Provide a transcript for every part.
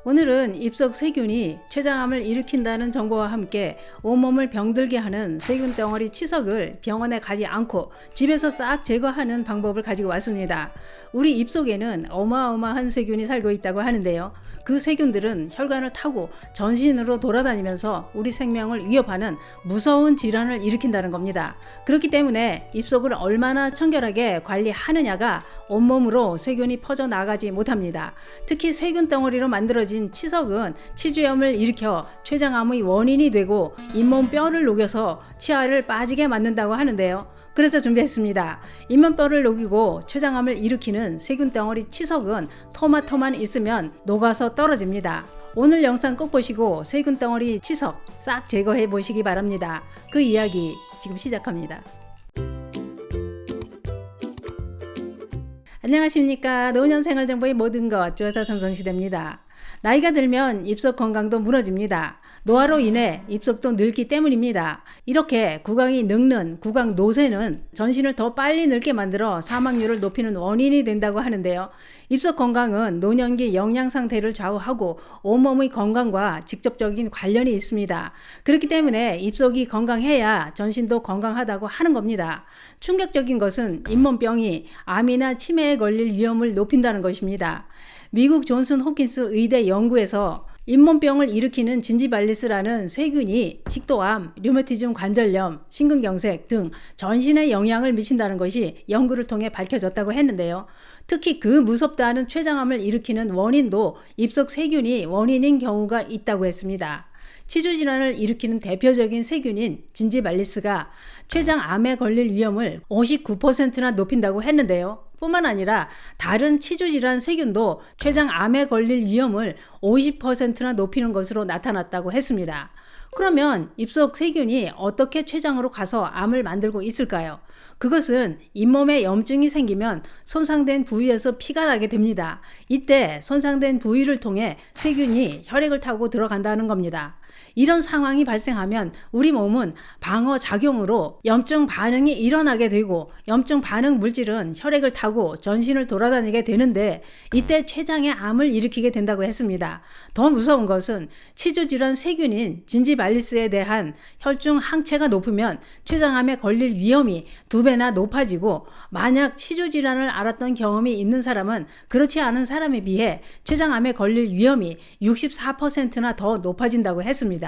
오늘은 입속 세균이 췌장암을 일으킨다는 정보와 함께 온몸을 병들게 하는 세균 덩어리 치석을 병원에 가지 않고 집에서 싹 제거하는 방법을 가지고 왔습니다. 우리 입속에는 어마어마한 세균이 살고 있다고 하는데요. 그 세균들은 혈관을 타고 전신으로 돌아다니면서 우리 생명을 위협하는 무서운 질환을 일으킨다는 겁니다. 그렇기 때문에 입속을 얼마나 청결하게 관리하느냐가 온몸으로 세균이 퍼져나가지 못합니다. 특히 세균 덩어리로 만들어진 치석은 치주염을 일으켜 췌장암의 원인이 되고 잇몸 뼈를 녹여서 치아를 빠지게 만든다고 하는데요. 그래서 준비했습니다. 잇몸뼈를 녹이고 췌장암을 일으키는 세균 덩어리 치석은 토마토만 있으면 녹아서 떨어집니다. 오늘 영상 꼭 보시고 세균 덩어리 치석 싹 제거해 보시기 바랍니다. 그 이야기 지금 시작합니다. 안녕하십니까. 노년생활정보의 모든 것 조여사 전성시대입니다. 나이가 들면 입속 건강도 무너집니다. 노화로 인해 입속도 늙기 때문입니다. 이렇게 구강이 늙는 구강 노쇠는 전신을 더 빨리 늙게 만들어 사망률을 높이는 원인이 된다고 하는데요. 입속 건강은 노년기 영양 상태를 좌우하고 온몸의 건강과 직접적인 관련이 있습니다. 그렇기 때문에 입속이 건강해야 전신도 건강하다고 하는 겁니다. 충격적인 것은 잇몸병이 암이나 치매에 걸릴 위험을 높인다는 것입니다. 미국 존슨 홉킨스 의대 연구에서 잇몸병을 일으키는 진지발리스라는 세균이 식도암, 류마티즘 관절염, 심근경색 등 전신에 영향을 미친다는 것이 연구를 통해 밝혀졌다고 했는데요. 특히 그 무섭다는 췌장암을 일으키는 원인도 입속 세균이 원인인 경우가 있다고 했습니다. 치주질환을 일으키는 대표적인 세균인 진지발리스가 췌장암에 걸릴 위험을 59%나 높인다고 했는데요. 뿐만 아니라 다른 치주질환 세균도 췌장암에 걸릴 위험을 50%나 높이는 것으로 나타났다고 했습니다. 그러면 입속 세균이 어떻게 췌장으로 가서 암을 만들고 있을까요? 그것은 잇몸에 염증이 생기면 손상된 부위에서 피가 나게 됩니다. 이때 손상된 부위를 통해 세균이 혈액을 타고 들어간다는 겁니다. 이런 상황이 발생하면 우리 몸은 방어 작용으로 염증 반응이 일어나게 되고 염증 반응 물질은 혈액을 타고 전신을 돌아다니게 되는데 이때 췌장에 암을 일으키게 된다고 했습니다. 더 무서운 것은 치주질환 세균인 진지발리스에 대한 혈중 항체가 높으면 췌장암에 걸릴 위험이 2배나 높아지고 만약 치주질환을 앓았던 경험이 있는 사람은 그렇지 않은 사람에 비해 췌장암에 걸릴 위험이 64%나 더 높아진다고 했습니다.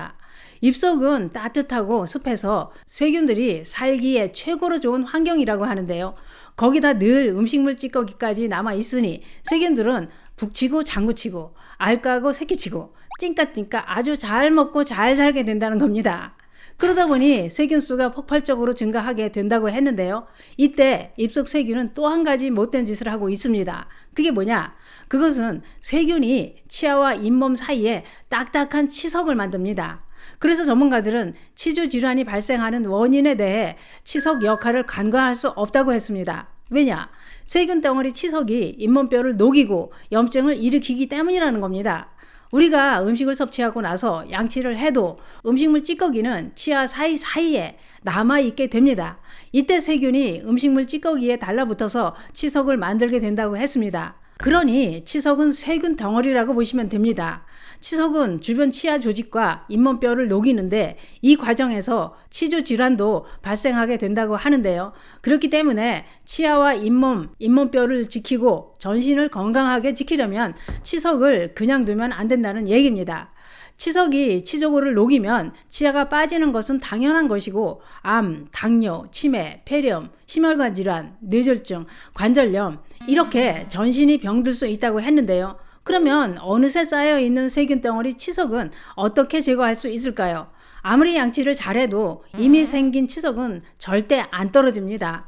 입속은 따뜻하고 습해서 세균들이 살기에 최고로 좋은 환경이라고 하는데요. 거기다 늘 음식물 찌꺼기까지 남아 있으니 세균들은 북치고 장구치고 알까고 새끼치고 띵까띵까 아주 잘 먹고 잘 살게 된다는 겁니다. 그러다 보니 세균수가 폭발적으로 증가하게 된다고 했는데요. 이때 입속 세균은 또 한 가지 못된 짓을 하고 있습니다. 그게 뭐냐? 그것은 세균이 치아와 잇몸 사이에 딱딱한 치석을 만듭니다. 그래서 전문가들은 치주 질환이 발생하는 원인에 대해 치석 역할을 간과할 수 없다고 했습니다. 왜냐? 세균 덩어리 치석이 잇몸뼈를 녹이고 염증을 일으키기 때문이라는 겁니다. 우리가 음식을 섭취하고 나서 양치를 해도 음식물 찌꺼기는 치아 사이사이에 남아있게 됩니다. 이때 세균이 음식물 찌꺼기에 달라붙어서 치석을 만들게 된다고 했습니다. 그러니 치석은 세균 덩어리라고 보시면 됩니다. 치석은 주변 치아 조직과 잇몸뼈를 녹이는데 이 과정에서 치주 질환도 발생하게 된다고 하는데요. 그렇기 때문에 치아와 잇몸뼈를 지키고 전신을 건강하게 지키려면 치석을 그냥 두면 안 된다는 얘기입니다. 치석이 치조골을 녹이면 치아가 빠지는 것은 당연한 것이고 암, 당뇨, 치매, 폐렴, 심혈관 질환, 뇌졸중, 관절염 이렇게 전신이 병들 수 있다고 했는데요. 그러면 어느새 쌓여있는 세균 덩어리 치석은 어떻게 제거할 수 있을까요? 아무리 양치를 잘해도 이미 생긴 치석은 절대 안 떨어집니다.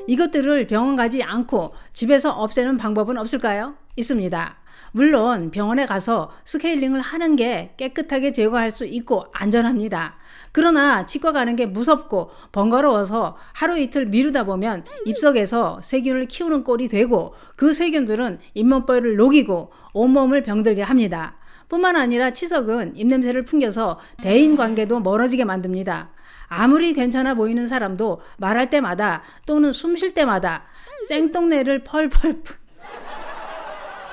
이것들을 병원 가지 않고 집에서 없애는 방법은 없을까요? 있습니다. 물론 병원에 가서 스케일링을 하는 게 깨끗하게 제거할 수 있고 안전합니다. 그러나 치과 가는 게 무섭고 번거로워서 하루 이틀 미루다 보면 입속에서 세균을 키우는 꼴이 되고 그 세균들은 잇몸뼈를 녹이고 온몸을 병들게 합니다. 뿐만 아니라 치석은 입냄새를 풍겨서 대인관계도 멀어지게 만듭니다. 아무리 괜찮아 보이는 사람도 말할 때마다 또는 숨 쉴 때마다 생똥내를 펄펄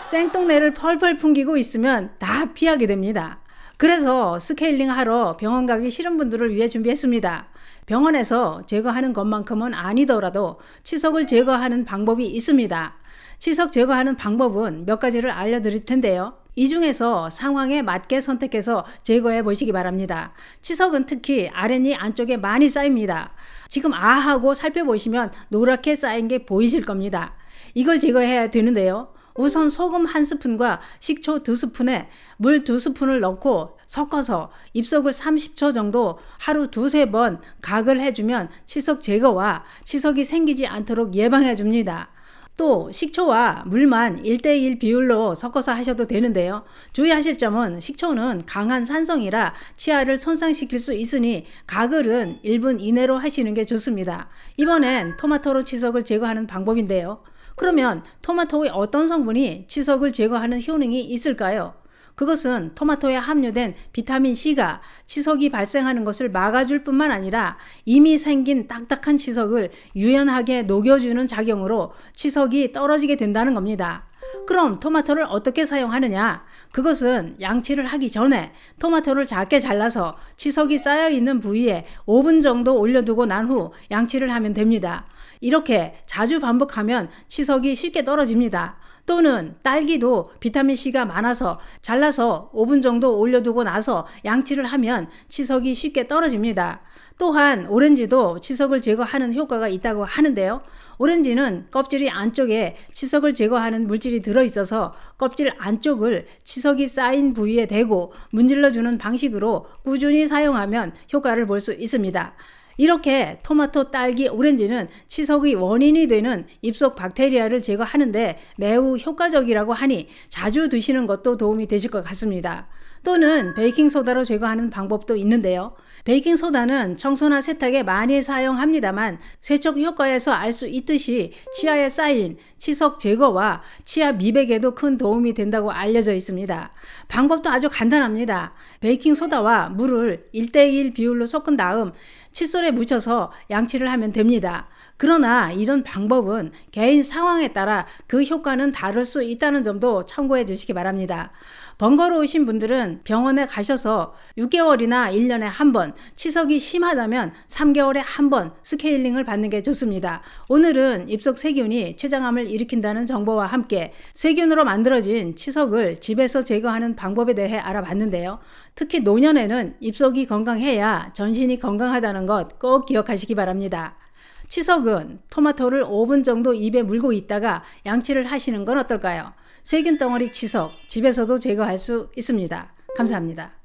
생똥내를 펄펄 풍기고 있으면 다 피하게 됩니다. 그래서 스케일링 하러 병원 가기 싫은 분들을 위해 준비했습니다. 병원에서 제거하는 것만큼은 아니더라도 치석을 제거하는 방법이 있습니다. 치석 제거하는 방법은 몇 가지를 알려드릴 텐데요. 이 중에서 상황에 맞게 선택해서 제거해 보시기 바랍니다. 치석은 특히 아랫니 안쪽에 많이 쌓입니다. 지금 하고 살펴보시면 노랗게 쌓인 게 보이실 겁니다. 이걸 제거해야 되는데요. 우선 소금 1스푼과 식초 2스푼에 물 2스푼을 넣고 섞어서 입속을 30초 정도 하루 2-3번 각을 해주면 치석 제거와 치석이 생기지 않도록 예방해 줍니다. 또 식초와 물만 1:1 비율로 섞어서 하셔도 되는데요. 주의하실 점은 식초는 강한 산성이라 치아를 손상시킬 수 있으니 가글은 1분 이내로 하시는 게 좋습니다. 이번엔 토마토로 치석을 제거하는 방법인데요. 그러면 토마토의 어떤 성분이 치석을 제거하는 효능이 있을까요? 그것은 토마토에 함유된 비타민 C가 치석이 발생하는 것을 막아줄 뿐만 아니라 이미 생긴 딱딱한 치석을 유연하게 녹여주는 작용으로 치석이 떨어지게 된다는 겁니다. 그럼 토마토를 어떻게 사용하느냐? 그것은 양치를 하기 전에 토마토를 작게 잘라서 치석이 쌓여있는 부위에 5분 정도 올려두고 난 후 양치를 하면 됩니다. 이렇게 자주 반복하면 치석이 쉽게 떨어집니다. 또는 딸기도 비타민C가 많아서 잘라서 5분 정도 올려두고 나서 양치를 하면 치석이 쉽게 떨어집니다. 또한 오렌지도 치석을 제거하는 효과가 있다고 하는데요. 오렌지는 껍질 안쪽에 치석을 제거하는 물질이 들어있어서 껍질 안쪽을 치석이 쌓인 부위에 대고 문질러주는 방식으로 꾸준히 사용하면 효과를 볼 수 있습니다. 이렇게 토마토, 딸기, 오렌지는 치석의 원인이 되는 입속 박테리아를 제거하는데 매우 효과적이라고 하니 자주 드시는 것도 도움이 되실 것 같습니다. 또는 베이킹소다로 제거하는 방법도 있는데요. 베이킹소다는 청소나 세탁에 많이 사용합니다만 세척 효과에서 알 수 있듯이 치아에 쌓인 치석 제거와 치아 미백에도 큰 도움이 된다고 알려져 있습니다. 방법도 아주 간단합니다. 베이킹소다와 물을 1:1 비율로 섞은 다음 칫솔에 묻혀서 양치를 하면 됩니다. 그러나 이런 방법은 개인 상황에 따라 그 효과는 다를 수 있다는 점도 참고해 주시기 바랍니다. 번거로우신 분들은 병원에 가셔서 6개월이나 1년에 한 번, 치석이 심하다면 3개월에 한 번 스케일링을 받는 게 좋습니다. 오늘은 입속 세균이 췌장암을 일으킨다는 정보와 함께 세균으로 만들어진 치석을 집에서 제거하는 방법에 대해 알아봤는데요. 특히 노년에는 입속이 건강해야 전신이 건강하다는 것 꼭 기억하시기 바랍니다. 치석은 토마토를 5분 정도 입에 물고 있다가 양치를 하시는 건 어떨까요? 세균 덩어리 치석 집에서도 제거할 수 있습니다. 감사합니다.